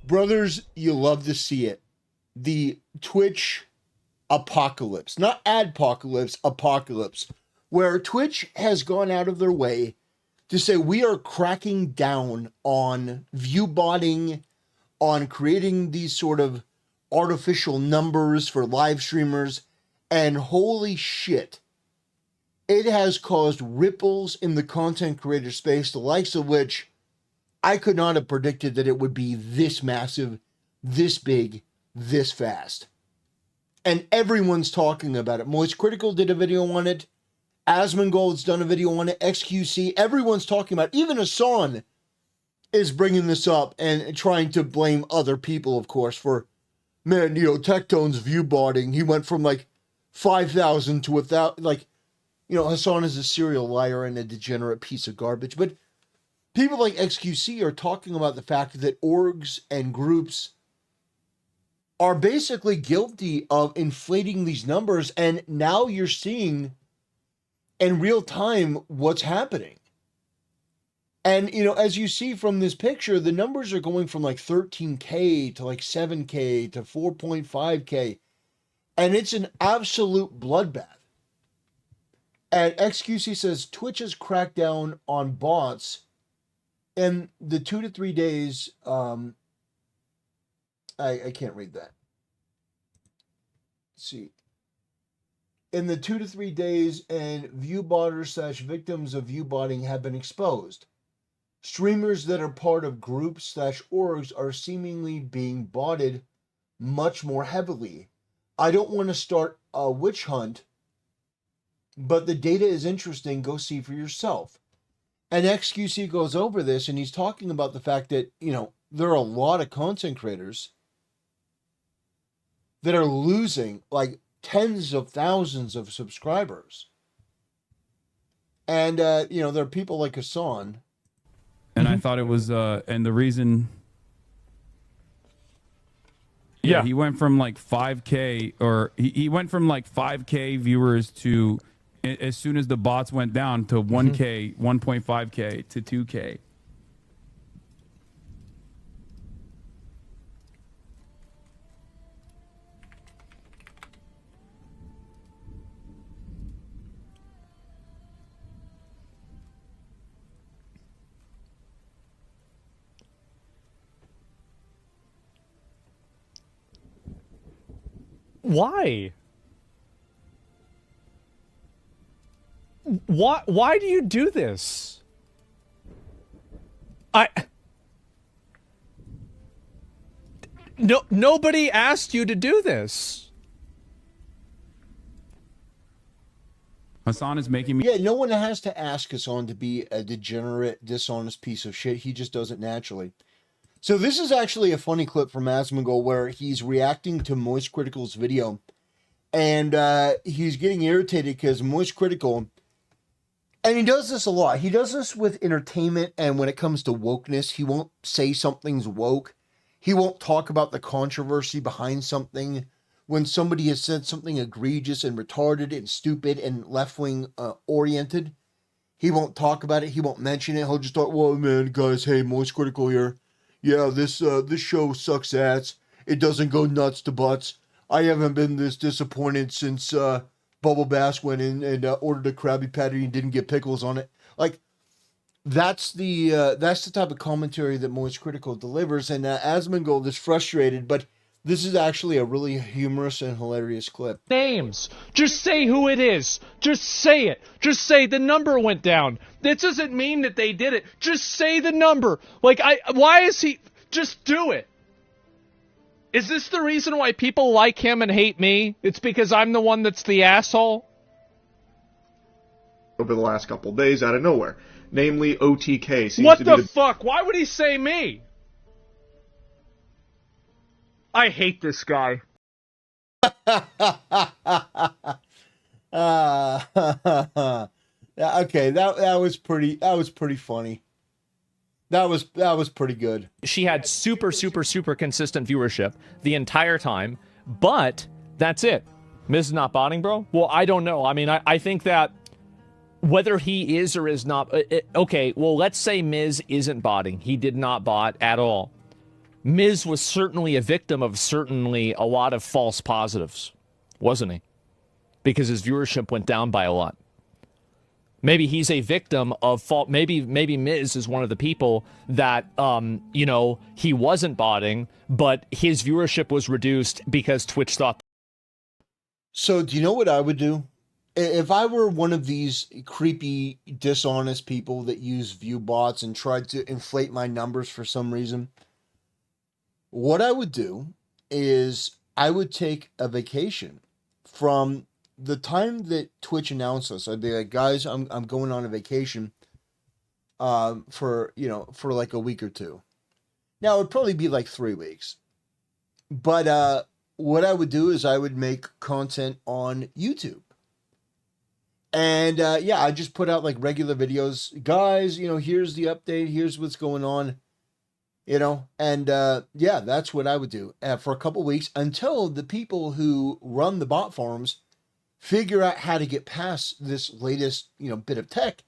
Brothers, you love to see it. The Twitch apocalypse, not adpocalypse, apocalypse, where Twitch has gone out of their way to say we are cracking down on view botting, on creating these sort of artificial numbers for live streamers, and holy shit, it has caused ripples in the content creator space, the likes of which I could not have predicted that it would be this massive, this big, this fast. And everyone's talking about it. Moist Critical did a video on it. Asmongold's done a video on it. XQC, everyone's talking about it. Even Hassan is bringing this up and trying to blame other people, of course, for, man, Tectone's view botting. He went from like 5,000 to 1,000. Like, Hassan is a serial liar and a degenerate piece of garbage. But people like XQC are talking about the fact that orgs and groups are basically guilty of inflating these numbers. And now you're seeing in real time what's happening. And, as you see from this picture, the numbers are going from like 13K to like 7K to 4.5K. And it's an absolute bloodbath. And XQC says Twitch's crackdown on bots in the 2 to 3 days. I can't read that. Let's see. In the 2 to 3 days, and viewbotters / victims of viewbotting have been exposed. Streamers that are part of groups / orgs are seemingly being botted much more heavily. I don't want to start a witch hunt, but the data is interesting. Go see for yourself. And XQC goes over this, and he's talking about the fact that, there are a lot of content creators that are losing like tens of thousands of subscribers. And, there are people like Hassan. And I thought it was, and the reason... Yeah, he went from like 5K, or he went from like 5K viewers to, as soon as the bots went down, to 1K, 1.5K to 2K. Why? Why do you do this? Nobody asked you to do this. Hassan is making me... Yeah, no one has to ask Hassan to be a degenerate, dishonest piece of shit. He just does it naturally. So this is actually a funny clip from Asmongold where he's reacting to Moist Critical's video. And he's getting irritated because Moist Critical... And he does this a lot. He does this with entertainment, and when it comes to wokeness, he won't say something's woke. He won't talk about the controversy behind something. When somebody has said something egregious and retarded and stupid and left-wing oriented, he won't talk about it. He won't mention it. He'll just talk, well, man, guys, hey, Moist Critical here. Yeah, this show sucks ass. It doesn't go nuts to butts. I haven't been this disappointed since Bubble Bass went in and ordered a Krabby Patty and didn't get pickles on it. Like, that's the type of commentary that Moist Critical delivers. And Asmongold is frustrated, but this is actually a really humorous and hilarious clip. Names. Just say who it is. Just say it. Just say the number went down. That doesn't mean that they did it. Just say the number. Like, why is he... Just do it. Is this the reason why people like him and hate me? It's because I'm the one that's the asshole? Over the last couple of days out of nowhere. Namely, OTK seems what to be the fuck? Why would he say me? I hate this guy. Okay, that was pretty funny. That was pretty good. She had super consistent viewership the entire time, but that's it. Miz is not botting, bro? Well, I don't know. I mean, I think that whether he is or is not... okay, well, let's say Miz isn't botting. He did not bot at all. Miz was certainly a victim of certainly a lot of false positives, wasn't he? Because his viewership went down by a lot. Maybe he's a victim of fault. Maybe Miz is one of the people that, he wasn't botting, but his viewership was reduced because Twitch thought. So do you know what I would do? If I were one of these creepy, dishonest people that use view bots and tried to inflate my numbers for some reason, what I would do is I would take a vacation from the time that Twitch announced this. I'd be like, guys, I'm going on a vacation for like a week or two. Now, it'd probably be like 3 weeks. But what I would do is I would make content on YouTube. And I just put out like regular videos. Guys, here's the update. Here's what's going on. And that's what I would do for a couple weeks until the people who run the bot farms figure out how to get past this latest, bit of tech.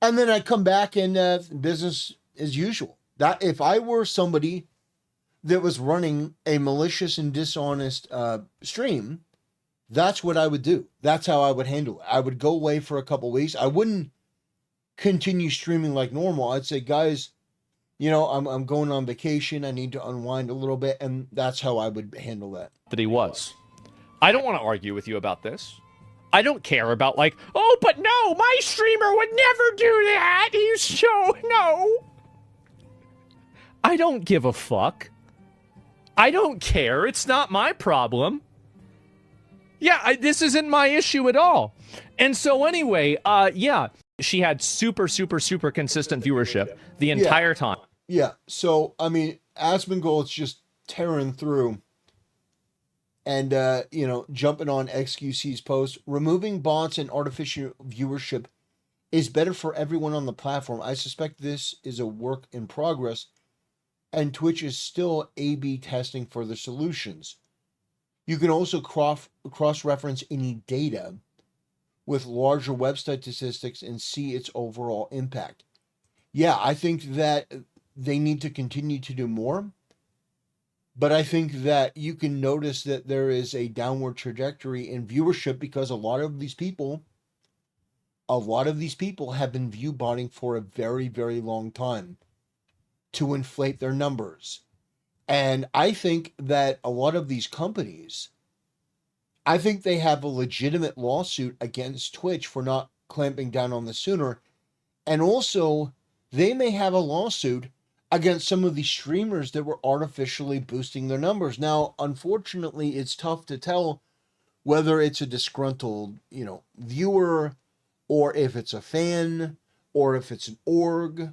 And then I come back and business as usual. That if I were somebody that was running a malicious and dishonest stream, that's what I would do. That's how I would handle it. I would go away for a couple weeks. I wouldn't continue streaming like normal. I'd say, guys, I'm going on vacation. I need to unwind a little bit. And that's how I would handle that. That he was. I don't want to argue with you about this. I don't care about but no, my streamer would never do that. He's so, no. I don't give a fuck. I don't care. It's not my problem. Yeah, this isn't my issue at all. And so anyway, she had super, super, super consistent viewership the entire time. Yeah. So, Asmongold's just tearing through and, jumping on XQC's post. Removing bots and artificial viewership is better for everyone on the platform. I suspect this is a work in progress, and Twitch is still A/B testing for the solutions. You can also cross-reference any data with larger website statistics and see its overall impact. Yeah, I think that they need to continue to do more, but I think that you can notice that there is a downward trajectory in viewership because a lot of these people have been view botting for a very, very long time to inflate their numbers. And I think that a lot of these companies, I think they have a legitimate lawsuit against Twitch for not clamping down on this sooner. And also, they may have a lawsuit against some of the streamers that were artificially boosting their numbers. Now, unfortunately, it's tough to tell whether it's a disgruntled, viewer, or if it's a fan, or if it's an org,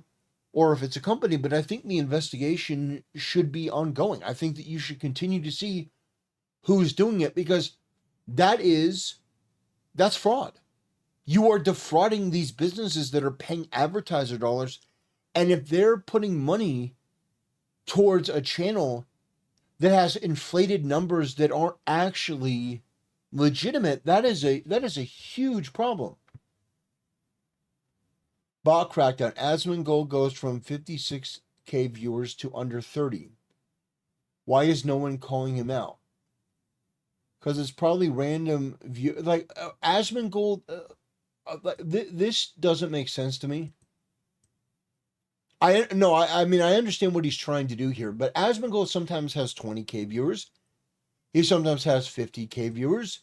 or if it's a company, but I think the investigation should be ongoing. I think that you should continue to see who's doing it because that's fraud. You are defrauding these businesses that are paying advertiser dollars, and if they're putting money towards a channel that has inflated numbers that aren't actually legitimate, that is a huge problem. Bot crackdown. Asmongold goes from 56K viewers to under 30. Why is no one calling him out? Because it's probably random view. Like Asmongold, this doesn't make sense to me. I understand what he's trying to do here, but Asmongold sometimes has 20K viewers. He sometimes has 50K viewers.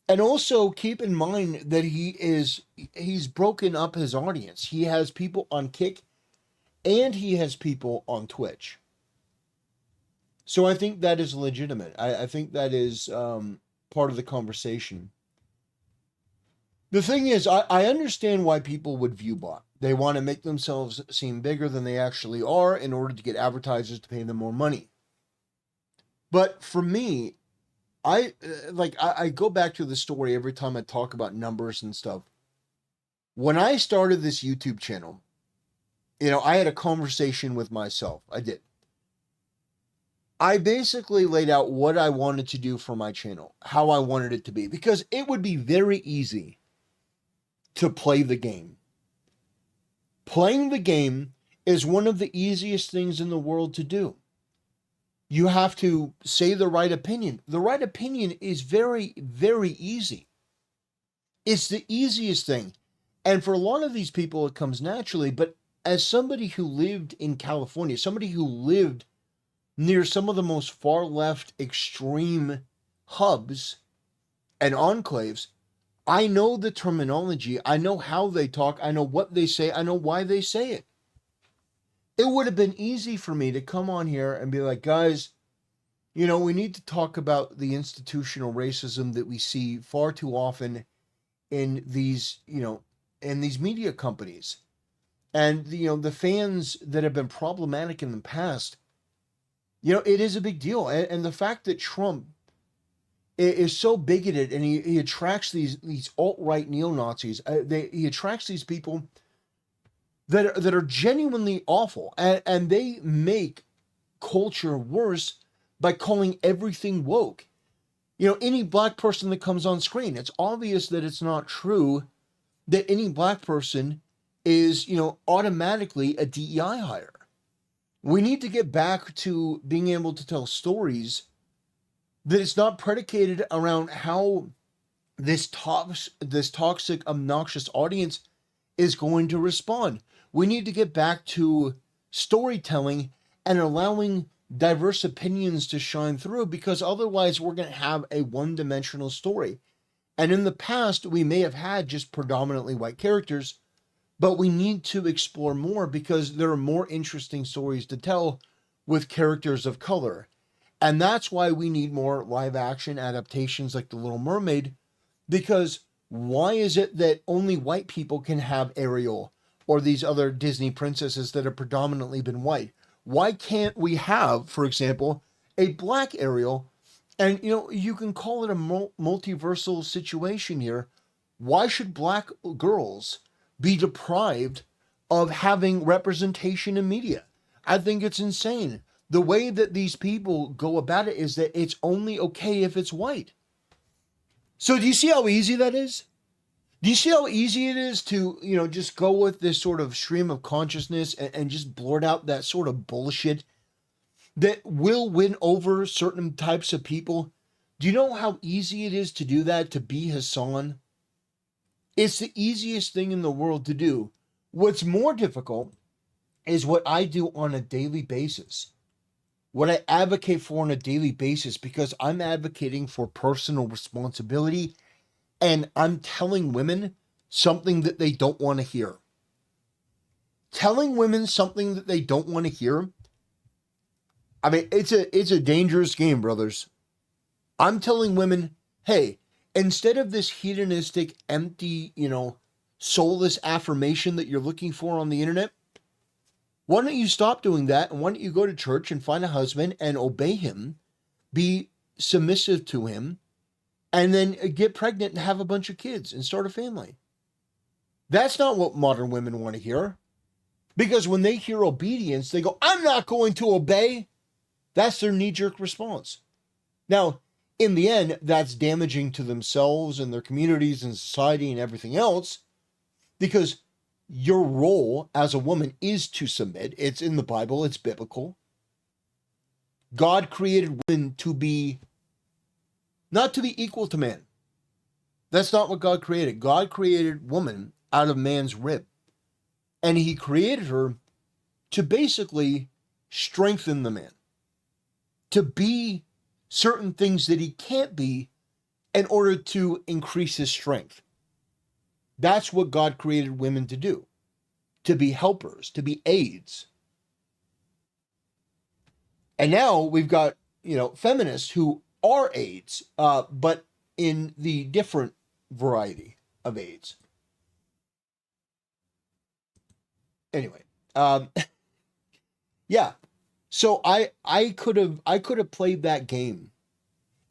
And also keep in mind that he's broken up his audience. He has people on Kick and he has people on Twitch. So I think that is legitimate. I think that is part of the conversation. The thing is, I understand why people would view bot. They want to make themselves seem bigger than they actually are in order to get advertisers to pay them more money. But for me, I go back to the story every time I talk about numbers and stuff. When I started this YouTube channel, I had a conversation with myself. I did. I basically laid out what I wanted to do for my channel, how I wanted it to be, because it would be very easy to play the game. Playing the game is one of the easiest things in the world to do. You have to say the right opinion. The right opinion is very, very easy. It's the easiest thing. And for a lot of these people, it comes naturally. But as somebody who lived in California, somebody who lived near some of the most far left extreme hubs and enclaves, I know the terminology. I know how they talk. I know what they say. I know why they say it. It would have been easy for me to come on here and be like, guys, we need to talk about the institutional racism that we see far too often in these, in these media companies. And, the fans that have been problematic in the past, it is a big deal. And the fact that Trump is so bigoted and he attracts these alt-right neo-Nazis, he attracts these people that are genuinely awful, and they make culture worse by calling everything woke. Any black person that comes on screen, it's obvious that it's not true that any black person is, automatically a DEI hire. We need to get back to being able to tell stories that it's not predicated around how this toxic, obnoxious audience is going to respond. We need to get back to storytelling and allowing diverse opinions to shine through, because otherwise we're going to have a one-dimensional story. And in the past, we may have had just predominantly white characters, but we need to explore more because there are more interesting stories to tell with characters of color. And that's why we need more live-action adaptations like The Little Mermaid, because why is it that only white people can have Ariel or these other Disney princesses that have predominantly been white? Why can't we have, for example, a black Ariel? And, you can call it a multiversal situation here. Why should black girls be deprived of having representation in media? I think it's insane. The way that these people go about it is that it's only okay if it's white. So do you see how easy that is? Do you see how easy it is to, just go with this sort of stream of consciousness and just blurt out that sort of bullshit that will win over certain types of people? Do you know how easy it is to do that, to be Hassan? It's the easiest thing in the world to do. What's more difficult is what I do on a daily basis. What I advocate for on a daily basis, because I'm advocating for personal responsibility. And I'm telling women something that they don't want to hear. Telling women something that they don't want to hear. I mean, it's a dangerous game, brothers. I'm telling women, hey, instead of this hedonistic, empty, soulless affirmation that you're looking for on the internet, why don't you stop doing that? And why don't you go to church and find a husband and obey him, be submissive to him, and then get pregnant and have a bunch of kids and start a family? That's not what modern women want to hear. Because when they hear obedience, they go, I'm not going to obey. That's their knee-jerk response. Now, in the end, that's damaging to themselves and their communities and society and everything else, because your role as a woman is to submit. It's in the Bible. It's biblical. God created women to be not to be equal to man. That's not what God created. God created woman out of man's rib. And he created her to basically strengthen the man, to be certain things that he can't be in order to increase his strength. That's what God created women to do, to be helpers, to be aids. And now we've got, feminists who are aids, but in the different variety of aids. Anyway, yeah. So I could have played that game,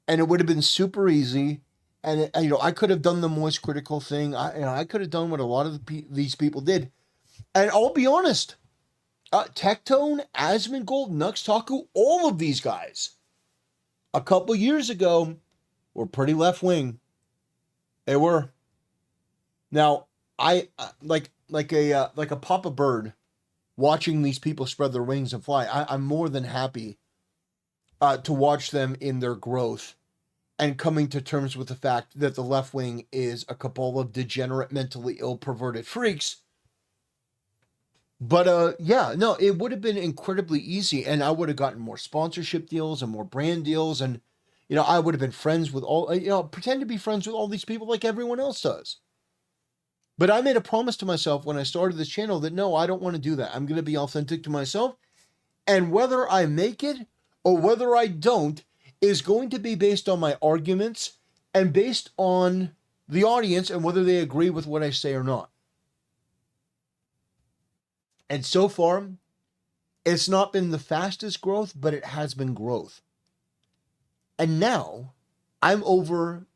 and it would have been super easy. And I could have done the moist critical thing. I could have done what a lot of these people did. And I'll be honest, Tectone, Asmongold, Nux Taku, all of these guys, a couple years ago, were pretty left wing. They were. Now, I like a Papa Bird watching these people spread their wings and fly. I'm more than happy to watch them in their growth and coming to terms with the fact that the left wing is a couple of degenerate, mentally ill, perverted freaks. But yeah, no, it would have been incredibly easy, and I would have gotten more sponsorship deals and more brand deals, and I would have been friends with pretend to be friends with all these people like everyone else does. But I made a promise to myself when I started this channel that no, I don't want to do that. I'm going to be authentic to myself, and whether I make it or whether I don't is going to be based on my arguments and based on the audience and whether they agree with what I say or not. And so far, it's not been the fastest growth, but it has been growth. And now, I'm over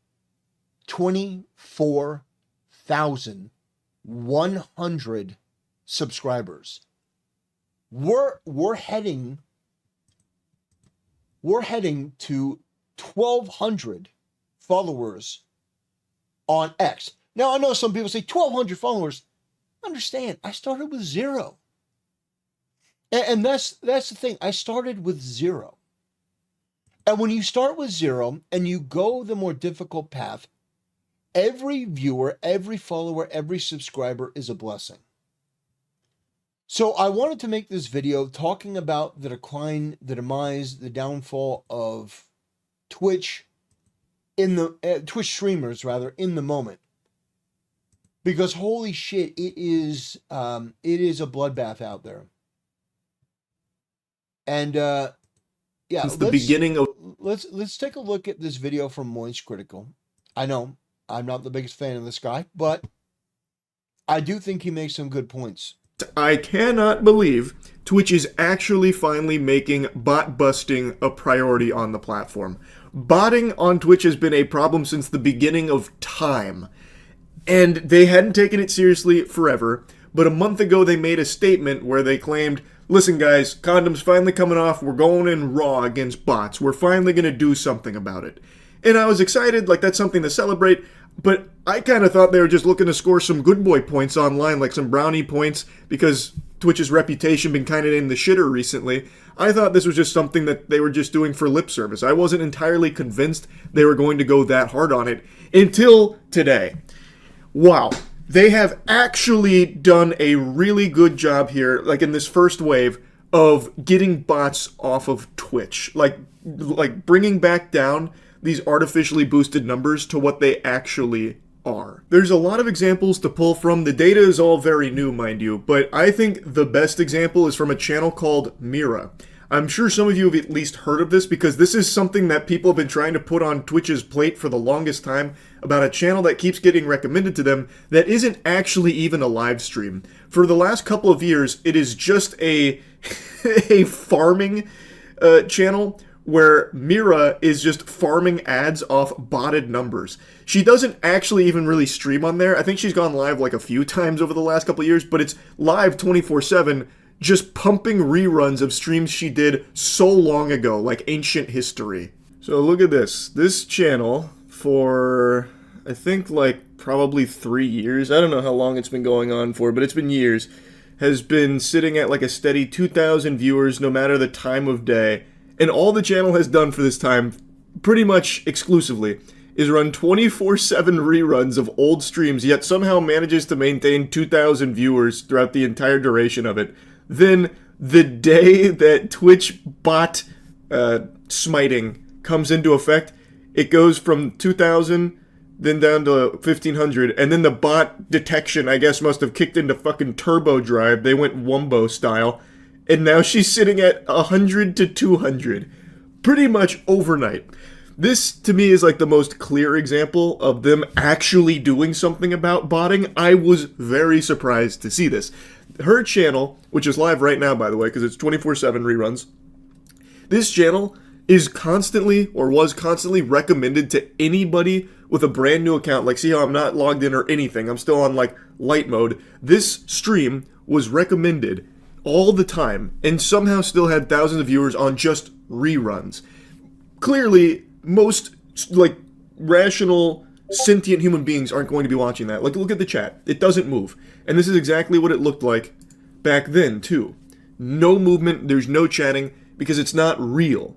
24,100 subscribers. We're heading to 1,200 followers on X. Now, I know some people say 1,200 followers. Understand, I started with 0. And that's the thing. I started with 0. And when you start with 0 and you go the more difficult path, every viewer, every follower, every subscriber is a blessing. So I wanted to make this video talking about the decline, the demise, the downfall of Twitch Twitch streamers rather in the moment. Because holy shit, it is a bloodbath out there. And yeah, it's the beginning of. Let's take a look at this video from Moist Critical. I know I'm not the biggest fan of this guy, but I do think he makes some good points. I cannot believe Twitch is actually finally making bot busting a priority on the platform. Botting on Twitch has been a problem since the beginning of time, and they hadn't taken it seriously forever. But a month ago, they made a statement where they claimed, listen guys, condoms finally coming off, we're going in raw against bots, we're finally going to do something about it. And I was excited, like that's something to celebrate, but I kind of thought they were just looking to score some good boy points online, like some brownie points, because Twitch's reputation been kind of in the shitter recently. I thought this was just something that they were just doing for lip service. I wasn't entirely convinced they were going to go that hard on it until today. Wow. They have actually done a really good job here, like in this first wave, of getting bots off of Twitch. Like bringing back down these artificially boosted numbers to what they actually are. There's a lot of examples to pull from. The data is all very new, mind you, but I think the best example is from a channel called Mira. I'm sure some of you have at least heard of this because this is something that people have been trying to put on Twitch's plate for the longest time about a channel that keeps getting recommended to them that isn't actually even a live stream. For the last couple of years, it is just a farming channel where Mira is just farming ads off botted numbers. She doesn't actually even really stream on there. I think she's gone live like a few times over the last couple of years, but it's live 24/7, just pumping reruns of streams she did so long ago, like ancient history. So look at this. This channel, for I think like probably 3 years, I don't know how long it's been going on for, but it's been years, has been sitting at like a steady 2,000 viewers no matter the time of day. And all the channel has done for this time, pretty much exclusively, is run 24/7 reruns of old streams, yet somehow manages to maintain 2,000 viewers throughout the entire duration of it. Then, the day that Twitch bot smiting comes into effect, it goes from 2,000, then down to 1,500, and then the bot detection, I guess, must have kicked into fucking turbo drive. They went Wumbo style. And now she's sitting at 100 to 200, pretty much overnight. This, to me, is like the most clear example of them actually doing something about botting. I was very surprised to see this. Her channel, which is live right now, by the way, because it's 24/7 reruns, this channel is constantly, or was constantly, recommended to anybody with a brand new account. Like, see how I'm not logged in or anything. I'm still on, like, light mode. This stream was recommended all the time, and somehow still had thousands of viewers on just reruns. Clearly, most, like, rational, sentient human beings aren't going to be watching that. Like, look at the chat. It doesn't move. And this is exactly what it looked like back then, too. No movement, there's no chatting, because it's not real.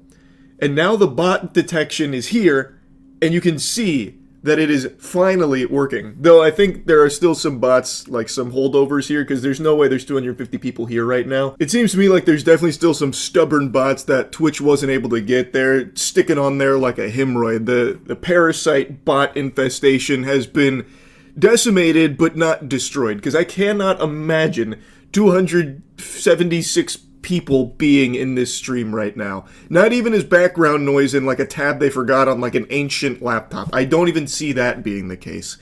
And now the bot detection is here, and you can see that it is finally working. Though I think there are still some bots, like some holdovers here, because there's no way there's 250 people here right now. It seems to me like there's definitely still some stubborn bots that Twitch wasn't able to get there, sticking on there like a hemorrhoid. The parasite bot infestation has been decimated, but not destroyed, because I cannot imagine 276 people being in this stream right now. Not even as background noise in like a tab they forgot on like an ancient laptop. I don't even see that being the case.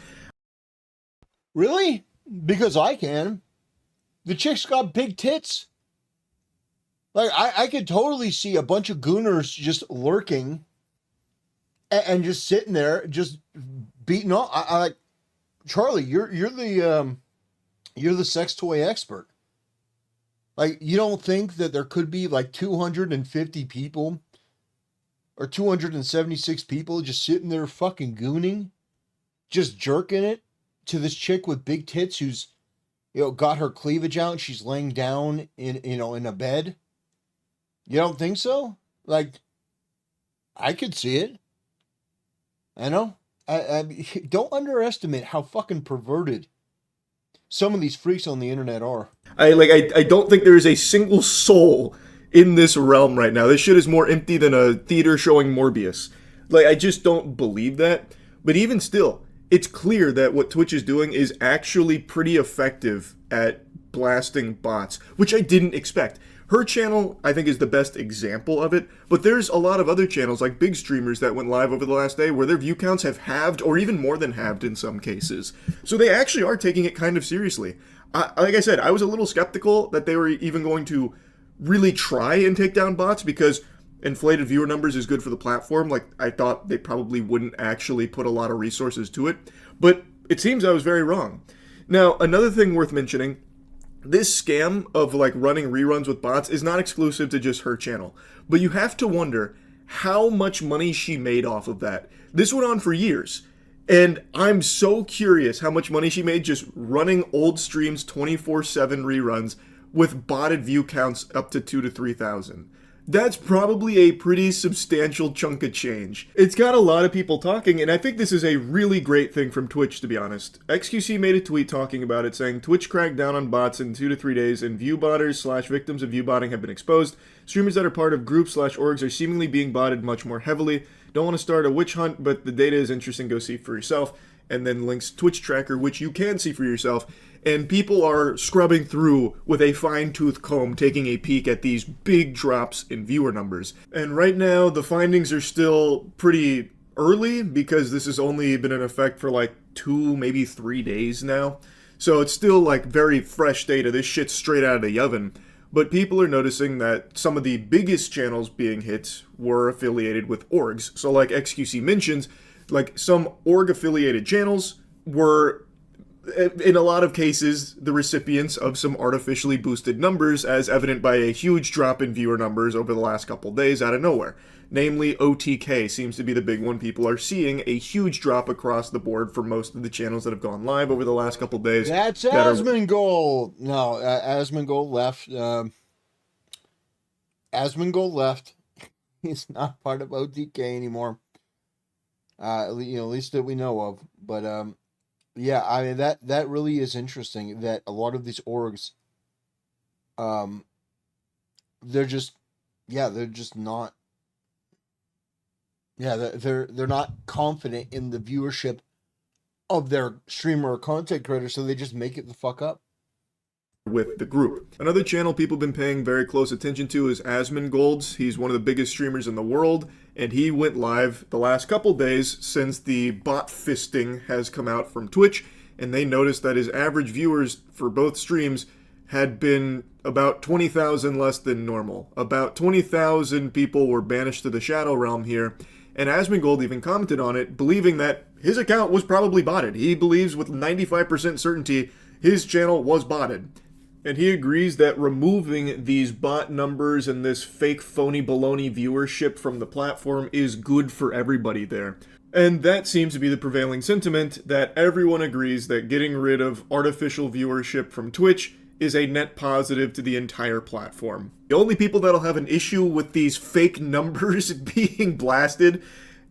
Really? Because I can. The chick's got big tits. Like, I could totally see a bunch of gooners just lurking and just sitting there, just beating off. I like, Charlie, you're the sex toy expert. Like, you don't think that there could be like 250 people or 276 people just sitting there fucking gooning, just jerking it to this chick with big tits who's, got her cleavage out and she's laying down in a bed? You don't think so? Like, I could see it. I know. I don't underestimate how fucking perverted some of these freaks on the internet are. I don't think there is a single soul in this realm right now. This shit is more empty than a theater showing Morbius. Like, I just don't believe that. But even still, it's clear that what Twitch is doing is actually pretty effective at blasting bots, which I didn't expect. Her channel, I think, is the best example of it, but there's a lot of other channels, like big streamers that went live over the last day, where their view counts have halved, or even more than halved in some cases. So they actually are taking it kind of seriously. Like I said, I was a little skeptical that they were even going to really try and take down bots, because inflated viewer numbers is good for the platform. Like, I thought they probably wouldn't actually put a lot of resources to it, but it seems I was very wrong. Now, another thing worth mentioning, this scam of like running reruns with bots is not exclusive to just her channel, but you have to wonder how much money she made off of that. This went on for years, and I'm so curious how much money she made just running old streams 24/7 reruns with botted view counts up to 2,000 to 3,000. That's probably a pretty substantial chunk of change. It's got a lot of people talking, and I think this is a really great thing from Twitch, to be honest. XQC made a tweet talking about it, saying, Twitch cracked down on bots in 2 to 3 days, and view botters / victims of view botting have been exposed. Streamers that are part of groups / orgs are seemingly being botted much more heavily. Don't want to start a witch hunt, but the data is interesting, go see for yourself. And then links Twitch tracker, which you can see for yourself. And people are scrubbing through with a fine-tooth comb, taking a peek at these big drops in viewer numbers. And right now, the findings are still pretty early, because this has only been in effect for like 2, maybe 3 days now. So it's still like very fresh data. This shit's straight out of the oven. But people are noticing that some of the biggest channels being hit were affiliated with orgs. So like XQC mentions, like some org-affiliated channels were, in a lot of cases, the recipients of some artificially boosted numbers, as evident by a huge drop in viewer numbers over the last couple days out of nowhere. Namely, OTK seems to be the big one. People are seeing a huge drop across the board for most of the channels that have gone live over the last couple days. That's Asmongold. No, Asmongold left. Asmongold left. He's not part of OTK anymore. At least that we know of. But yeah, I mean that really is interesting. That a lot of these orgs, they're just not. Yeah, they're not confident in the viewership of their streamer or content creator, so they just make it the fuck up. With the group. Another channel people have been paying very close attention to is Asmongold's. He's one of the biggest streamers in the world, and he went live the last couple days since the bot fisting has come out from Twitch, and they noticed that his average viewers for both streams had been about 20,000 less than normal. About 20,000 people were banished to the Shadow Realm here, and Asmongold even commented on it, believing that his account was probably botted. He believes with 95% certainty his channel was botted. And he agrees that removing these bot numbers and this fake phony baloney viewership from the platform is good for everybody there. And that seems to be the prevailing sentiment, that everyone agrees that getting rid of artificial viewership from Twitch is a net positive to the entire platform. The only people that'll have an issue with these fake numbers being blasted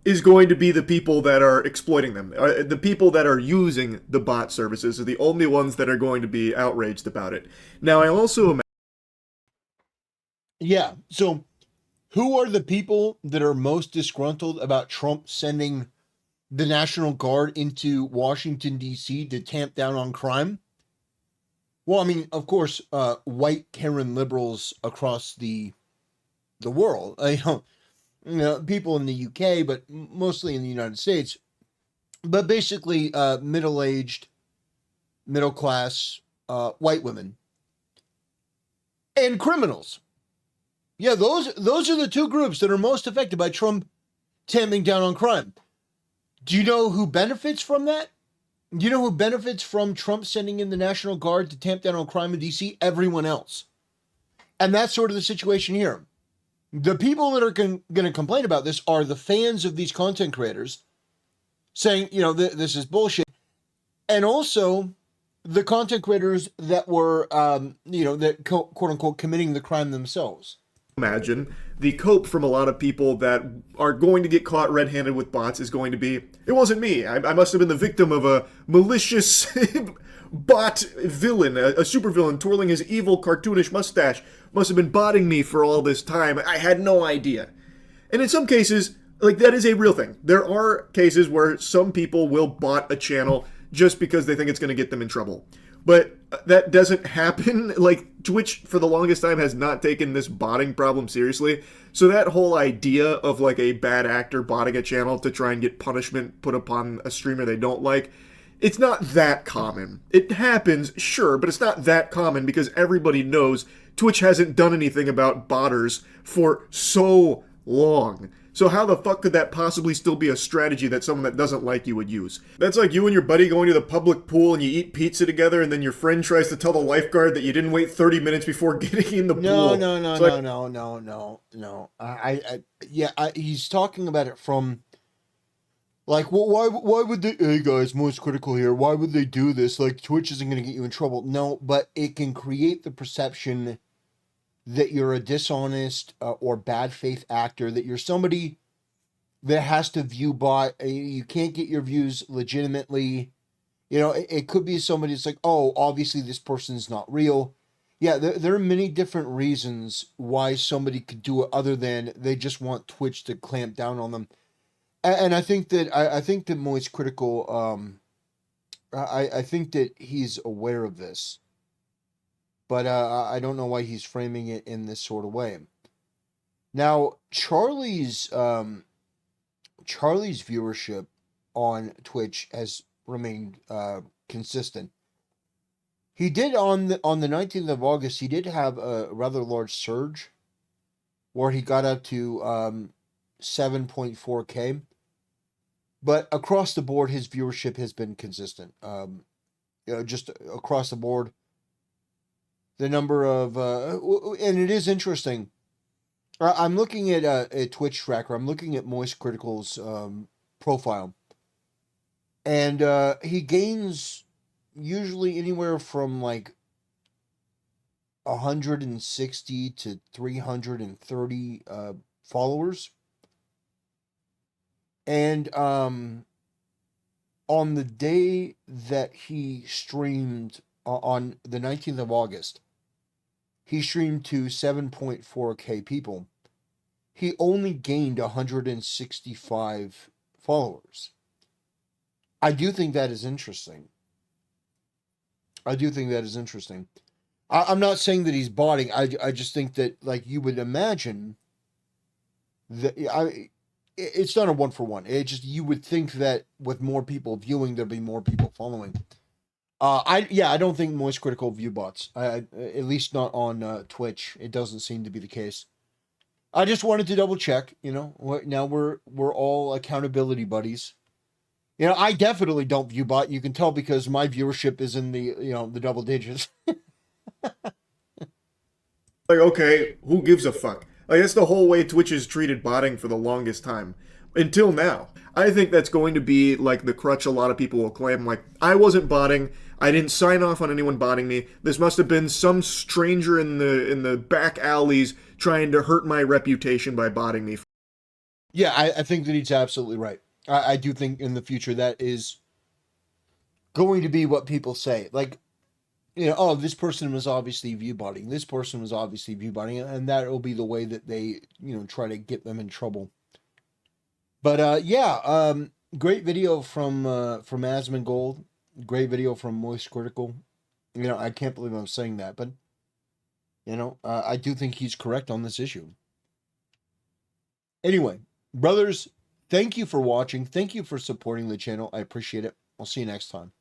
is going to be the people that are exploiting them. The people that are using the bot services are the only ones that are going to be outraged about it. Now, I also imagine... Yeah, so who are the people that are most disgruntled about Trump sending the National Guard into Washington, D.C. to tamp down on crime? Well, I mean, of course, white Karen liberals across the world. People in the UK, but mostly in the United States. But basically, middle-aged, middle-class, white women. And criminals. Yeah, those are the two groups that are most affected by Trump tamping down on crime. Do you know who benefits from that? Do you know who benefits from Trump sending in the National Guard to tamp down on crime in D.C.? Everyone else. And that's sort of the situation here. The people that are going to complain about this are the fans of these content creators saying, this is bullshit. And also the content creators that were, that quote unquote committing the crime themselves. Imagine the cope from a lot of people that are going to get caught red-handed with bots is going to be, it wasn't me. I must have been the victim of a malicious bot villain, a supervillain twirling his evil cartoonish mustache. Must have been botting me for all this time. I had no idea. And in some cases, that is a real thing. There are cases where some people will bot a channel just because they think it's going to get them in trouble. But that doesn't happen. Twitch, for the longest time, has not taken this botting problem seriously. So that whole idea of, a bad actor botting a channel to try and get punishment put upon a streamer they don't like, it's not that common. It happens, sure, but it's not that common because everybody knows Twitch hasn't done anything about botters for so long. So how the fuck could that possibly still be a strategy that someone that doesn't like you would use? That's like you and your buddy going to the public pool and you eat pizza together and then your friend tries to tell the lifeguard that you didn't wait 30 minutes before getting in the pool. No. He's talking about it from, why would they, hey guys, most critical here, why would they do this? Twitch isn't going to get you in trouble. No, but it can create the perception that you're a dishonest or bad faith actor, that you're somebody that has to view bot, you can't get your views legitimately. It could be somebody that's obviously this person's not real. Yeah, there are many different reasons why somebody could do it other than they just want Twitch to clamp down on them. And I think that Moist Critical, I think that he's aware of this. But I don't know why he's framing it in this sort of way. Now, Charlie's viewership on Twitch has remained consistent. He did on the 19th of August. He did have a rather large surge, where he got up to 7.4K. But across the board, his viewership has been consistent. Just across the board. The number of, and it is interesting. I'm looking at a Twitch tracker. I'm looking at Moist Critical's profile. And he gains usually anywhere from 160 to 330 followers. And on the day that he streamed, on the 19th of August, he streamed to 7.4K people. He only gained 165 followers. I do think that is interesting. I'm not saying that he's botting. I just think that, you would imagine that it's not a one for one. It just, you would think that with more people viewing, there'd be more people following. I don't think Moist Critical view bots. At least not on Twitch. It doesn't seem to be the case. I just wanted to double check. Now we're all accountability buddies. I definitely don't view bot. You can tell because my viewership is in the the double digits. Okay, who gives a fuck? That's the whole way Twitch has treated botting for the longest time. Until now. I think that's going to be the crutch a lot of people will claim. I wasn't botting. I didn't sign off on anyone botting me. This must have been some stranger in the back alleys trying to hurt my reputation by botting me. Yeah, I think that he's absolutely right. I do think in the future that is going to be what people say. Like, you know, oh, this person was obviously view botting. This person was obviously view botting, and that will be the way that they, you know, try to get them in trouble. But great video from Asmongold. Great video from Moist Critical. You know, I can't believe I'm saying that, but you know, I do think he's correct on this issue. Anyway, brothers, thank you for watching. Thank you for supporting the channel. I appreciate it. I'll see you next time.